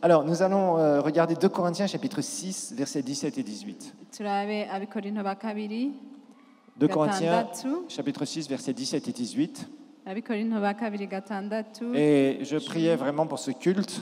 Alors, nous allons regarder 2 Corinthiens chapitre 6, versets 17 et 18. turabe abikorinto ba kabiri 2 Corinthiens gatandatu chapitre 6, versets 17 et 18. abikorinto ba kabiri gatandatu Et je priais vraiment pour ce culte.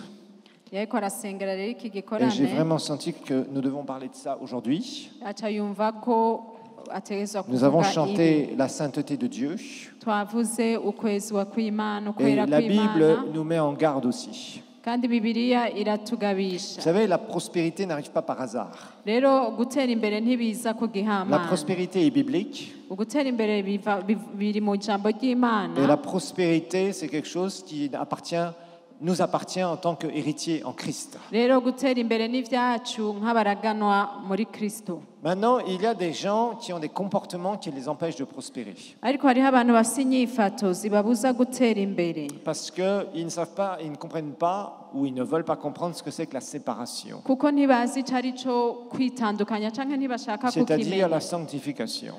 yariko arasengera rero iki Et j'ai gikorane vraiment senti que nous devons parler de ça aujourd'hui. aca yumva ko ategerezwa Nous avons kuvuga ibi chanté la sainteté de Dieu. twavuze ukwezwa kw'Imana Et ukwera la kw'Imana Bible nous met en garde aussi. kandi Bibiliya Vous iratugabisha savez, la prospérité n'arrive pas par hasard. rero gutera imbere ntibiza ku La gihamana prospérité est biblique. ugutera imbere biri mu ijambo Et ry'Imana la prospérité, c'est quelque chose qui nous appartient en tant qu'héritiers en Christ. rero gutera imbere n'ivyacu nk'abaraganwa muri Kristo. Maintenant, il y a des gens qui ont des comportements qui les empêchent de prospérer. ariko hariho abantu bafite inyifato zibabuza gutera imbere Parce qu'ils ne savent pas, ils ne comprennent pas ou ils ne veulent pas comprendre ce que c'est que la séparation. kuko ntibazi ico ari co kwitandukanya canke ntibashaka C'est-à-dire kukimenya la sanctification.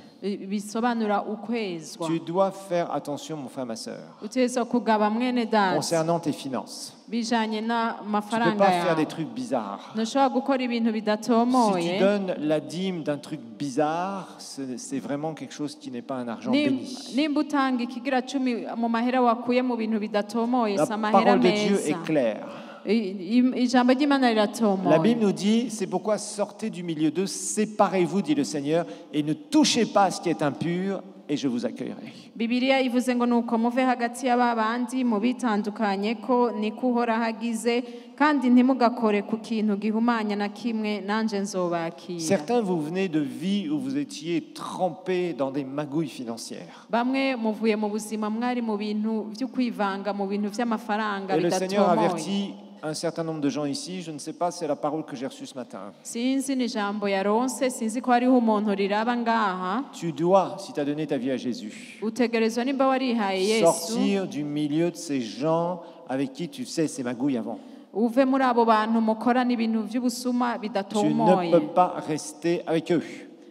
bisobanura ukwezwa Tu dois faire attention, mon frère, ma sœur, utegerezwa kugaba mwene data concernant tes finances. bijanye Tu ne peux n'amafaranga pas faire des yawe trucs bizarres. ntushobora gukora ibintu Si tu bidatomoye donnes la dîme d'un truc bizarre, c'est vraiment quelque chose qui n'est pas un argent béni. nimba utanga ikigira cumi mu mahera wakuye mu bintu bidatomoye La si amahera parole de Dieu meza est claire. ijambo ry'Imana La riratomoye Bible nous dit, c'est pourquoi sortez du milieu d'eux, séparez-vous, dit le Seigneur, et ne touchez pas à ce qui est impur, et je vous accueillerai. Bibiliya ivuze ngo nuko muve hagati y'aba bandi mubitandukanye ko niko uhoraho agize kandi ntimugakore ku kintu gihumanya na kimwe nanje nzobakira. Certains, vous venez de vies où vous étiez trempés dans des magouilles financières. Bamwe muvuye mu buzima mwari mu bintu byo kwivanga mu bintu vy'amafaranga Et le Seigneur bidatomoye. avertit un certain nombre de gens ici, je ne sais pas, c'est la parole que j'ai reçue ce matin. Sinzi ni ijambo yaronse sinzi ko hariho umuntu riraba ngaha Tu dois, si tu as donné ta vie à Jésus, utegerezwa nimba warihaye Yesu sortir du milieu de ces gens avec qui tu sais ces magouilles avant. uve muri abo bantu mukorana ibintu vy'ubusuma Tu ne bidatomoye. peux pas rester avec eux.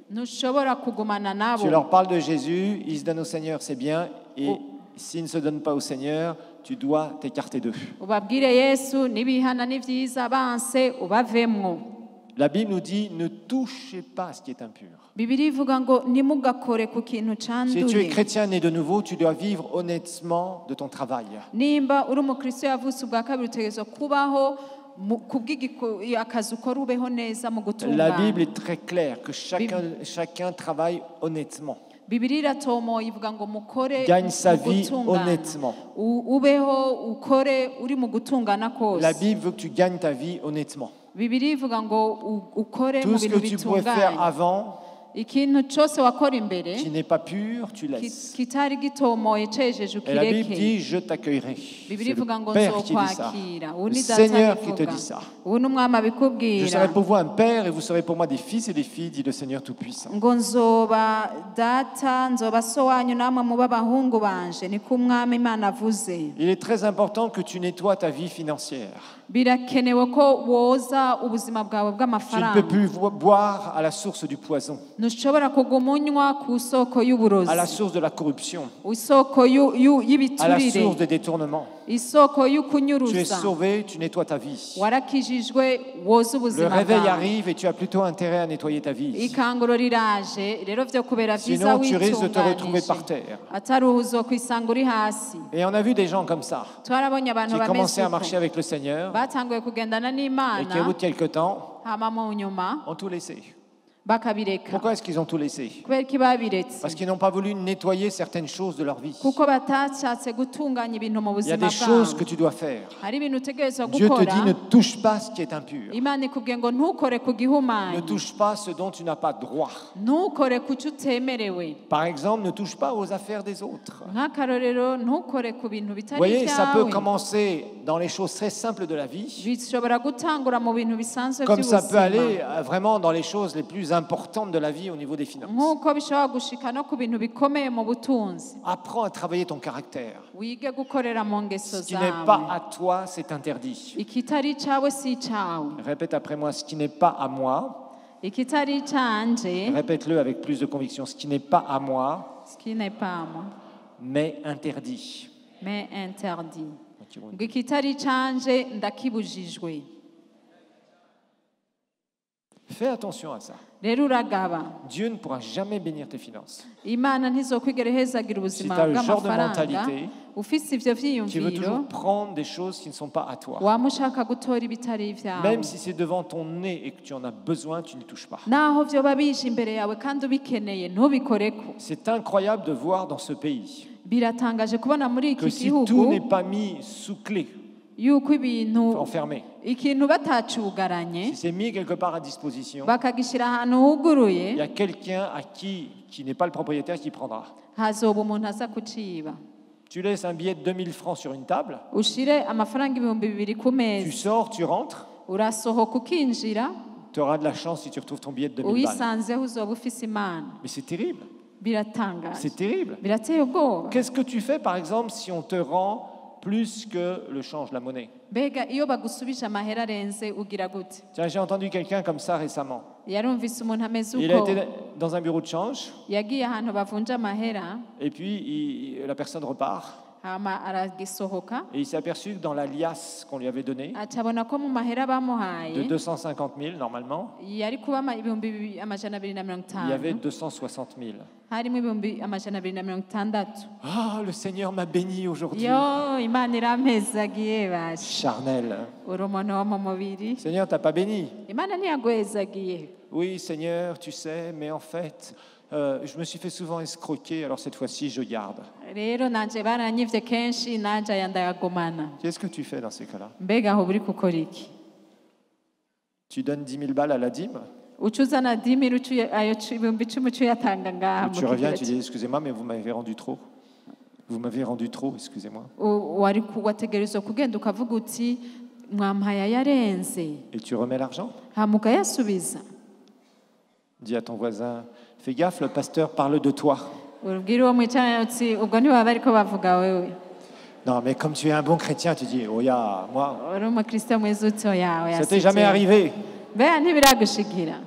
Ntushobora kugumana nabo. Tu leur parles de Jésus, ils se donnent au Seigneur, c'est bien, et s'ils ne se donnent pas au Seigneur, tu dois t'écarter d'eux. ubabwire Yesu nibihana ni vyiza banse ubavemwo. La Bible nous dit, ne touchez pas à ce qui est impur. Bibiliya ivuga ngo ntimugakore ku kintu Si tu es canduye. chrétien né de nouveau, tu dois vivre honnêtement de ton travail. Nimba uri umukristo yavutse ubwa kabiri utegerezwa kubaho akazi ukora ubeho neza mu La Bible gutungana. est très claire que chacun travaille honnêtement, Bibiliya iratomoye ivuga ngo mukore gagne sa mu vie gutungana. honnêtement. Ubeho ukore uri mu gutungana La kose. Bible veut que tu gagnes ta vie honnêtement. Bibiliya ivuga ngo ukore mu Tout ce bintu que tu pouvais faire bitunganye. avant, Ikintu cyose wakora imbere qui n'est pas pur, tu laisses. kitari gitomoye cejeje Et la Bible ukireke. dit, je t'accueillerai. Bibiliya C'est ivuga le ngo Père qui dit ça. nzokwakira. Ubu Le ni data Seigneur qui te abivuga. dit ça. Ubu ni umwami Je abikubwira. serai pour vous un père et vous serez pour moi des fils et des filles, dit le Seigneur Tout-Puissant. ngo nzoba data nzoba so wanyu namwe muba abahungu banje niko umwami Imana avuze. Il est très important que tu nettoies ta vie financière. Birakenewe ko woza ubuzima bwawe Tu ne peux bw'amafaranga. plus boire à la source du poison, Ntushobora kuguma unywa ku soko à la y'uburozi, source de la corruption, isoko à la source y'ibiturire, des détournements. isoko Tu es y'ukunyuruza. sauvé, tu nettoies ta vie. Warakijijwe woza Le ubuzima réveil bwawe. arrive et tu as plutôt intérêt à nettoyer ta vie. Ikanguro riraje rero vyo kubera vyiza Sinon, tu risques de te retrouver witunganije par terre. atari uzokwisanga uri hasi. Et on a vu des gens comme ça, Twarabonye abantu qui bameze commençaient à uko marcher avec le Seigneur batanguye kugendana et qui, au n'Imana bout de quelques temps, hama mu nyuma ont tout laissé. bakabireka. Pourquoi est-ce qu'ils ont tout laissé? Kubera iki babiretse? Parce qu'ils n'ont pas voulu nettoyer certaines choses de leur vie. Kuko batashatse gutunganya ibintu mu Il y a buzima des choses bwabo. que tu dois faire. Hari ibintu utegerezwa Dieu te gukora. dit, ne touche pas ce qui est impur. Imana ikubwiye ngo ntukore ku Ne gihumanya, touche pas ce dont tu n'as pas droit. ntukore ku cyo utemerewe. Par exemple, ne touche pas aux affaires des autres. Nk'akarorero ntukore ku bintu Vous bitari voyez, ça peut ibyawe. commencer dans les choses très simples de la vie, Bishobora gutangura mu bintu bisanzwe comme ça peut by'ubuzima. aller vraiment dans les choses les plus importantes de la vie au niveau des finances. nk'uko bishobora gushika no ku bintu bikomeye mu butunzi. Apprends à travailler ton caractère. Wige gukorera mu ngeso Ce qui n'est pas zawe. à toi, c'est interdit. Ikitari icawe si icawe. Répète après moi, ce qui n'est pas à moi, Ikitari icanje répète-le avec plus de conviction, ce qui n'est pas à moi, ce qui n'est pas à moi mais interdit. mais interdit. Ngo ikitari icanje ndakibujijwe. Fais attention à ça. rero uragaba Dieu ne pourra jamais bénir tes finances. imana ntizokwigera ihezagira ubuzima Si t'as le genre de bw'amafaranga mentalité, ufise ivyo Tu veux vyiyumviro toujours prendre des choses qui ne sont pas à toi. wama ushaka gutora ibitari ivyawe Même si c'est devant ton nez et que tu en as besoin, tu n'y touches pas. naho vyoba bije imbere yawe kandi ubikeneye ntubikoreko C'est incroyable de voir dans ce pays biratangaje kubona muri que iki si tout gihugu n'est pas mis sous clé, yuko ibintu enfermé, ikintu batacugaranye si c'est mis quelque part à disposition, bakagishira ahantu huguruye il y a quelqu'un qui n'est pas le propriétaire qui prendra. hazoba umuntu aza kuciba Tu laisses un billet de 2000 francs sur une table, ushire amafaranga 2,000 ku tu meza sors, tu rentres, urasohoka ukinjira tu auras de la chance si tu retrouves ton billet de 2000 balles. uyisanzeho uzoba ufise imana Mais c'est terrible, biratangaje c'est terrible. birateye ubwoba Qu'est-ce que tu fais par exemple si on te rend plus que le change, la monnaie? mbega iyo bagusubije amahera arenze ugira gute Tiens, j'ai entendu quelqu'un comme ça récemment. yarumvise umuntu ameze Il a uko été dans un bureau de change yagiye ahantu bavunja amahera et puis la personne repart hama aragisohoka et il s'est aperçu que dans la liasse qu'on lui avait donnée, acabona ko mu mahera de bamuhaye 250 000 normalement, yari kuba 250 il y avait 260 000. harimo 260 Ah, le Seigneur m'a béni aujourd'hui. yo imana irampezagiye basha Charnel. uri umuntu wo mu mubiri Seigneur, t'as pas béni. imana ntiyaguhezagiye Oui, Seigneur, tu sais, mais en fait, je me suis fait souvent escroquer, alors cette fois-ci, je garde. rero nanje baranyivye kenshi nanje aya ndayagumana Qu'est-ce que tu fais dans ces cas-là? mbega aho buri gukora iki Tu donnes 10 000 balles à la dîme, uca uzana 10,000 ayo 10,000 uca uyatanga ngaha ou mu tu reviens et tu kigero dis, excusez-moi, mais vous m'avez rendu trop. Vous m'avez rendu trop, excusez-moi. wategerezwa kugenda ukavuga uti mwampaye ayarenze Et tu remets l'argent. hama ukayasubiza Dis à ton voisin, fais gaffe, le pasteur parle de toi. ubwire uwo mwicaranye uti ubwo ntibaba bariko bavuga wewe Non, mais comme tu es un bon chrétien, tu dis, oh ya, moi, uri umukristo mwiza uti oya ça t'est jamais arrivé. mbega ntibiragushigira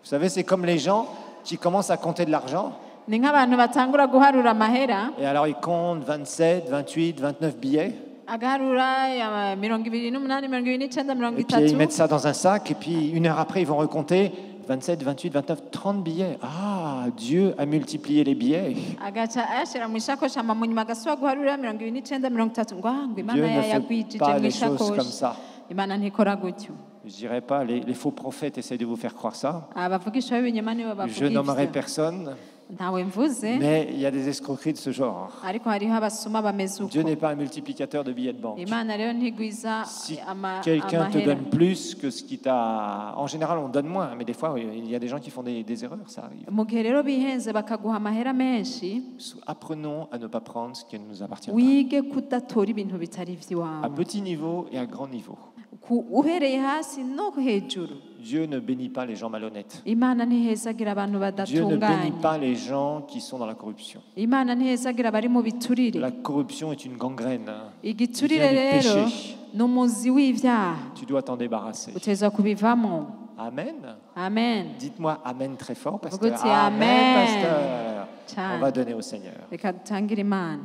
Vous savez, c'est comme les gens qui commencent à compter de l'argent, ni nk'abantu batangura guharura amahera et alors ils comptent 27, 28, 29 billets, agaharura 28 29 et puis ils mettent ça dans un sac, et puis une heure après, ils vont recompter 27, 28, 29, 30 billets. Ah, Dieu a multiplié les billets. agaca ayashira mu ishakoshi hama mu nyuma agasubira guharura 29 30 ngo ngo imana Dieu ne fait yagwijije pas mu les choses comme ishakoshi ça. imana ntikora gutyo Je dirais pas, les faux prophètes essayent de vous faire croire ça. abavugisha b'ibinyoma nibo Je bavuga nommerai ivyo personne, ntawe mvuze mais il y a des escroqueries de ce genre. ariko hariho abasuma bameze uko Dieu n'est pas un multiplicateur de billets de banque. imana rero ntigwiza Si quelqu'un te amahera donne plus que ce qui t'a... En général, on donne moins, mais des fois, il y a des gens qui font des erreurs, ça arrive. mu gihe rero bihenze bakaguha amahera menshi Apprenons à ne pas prendre ce qui ne nous appartient pas. wige kudatora ibintu bitari À ivy'iwawe petit niveau et à grand niveau. uhereye hasi no hejuru Dieu ne bénit pas les gens malhonnêtes. imana ntihezagira abantu Dieu ne bénit badatunganye pas les gens qui sont dans la corruption. imana ntihezagira abari mu biturire La corruption est une gangrène. igiturire Vient du rero péché. ni umuzi w'ivyaha Tu dois t'en débarrasser. uteza kubivamo Amen. amen Dites-moi Amen très fort, Vuga pasteur. uti Amen. Pasteur. Cyane. On va donner au Seigneur. reka dutangire imana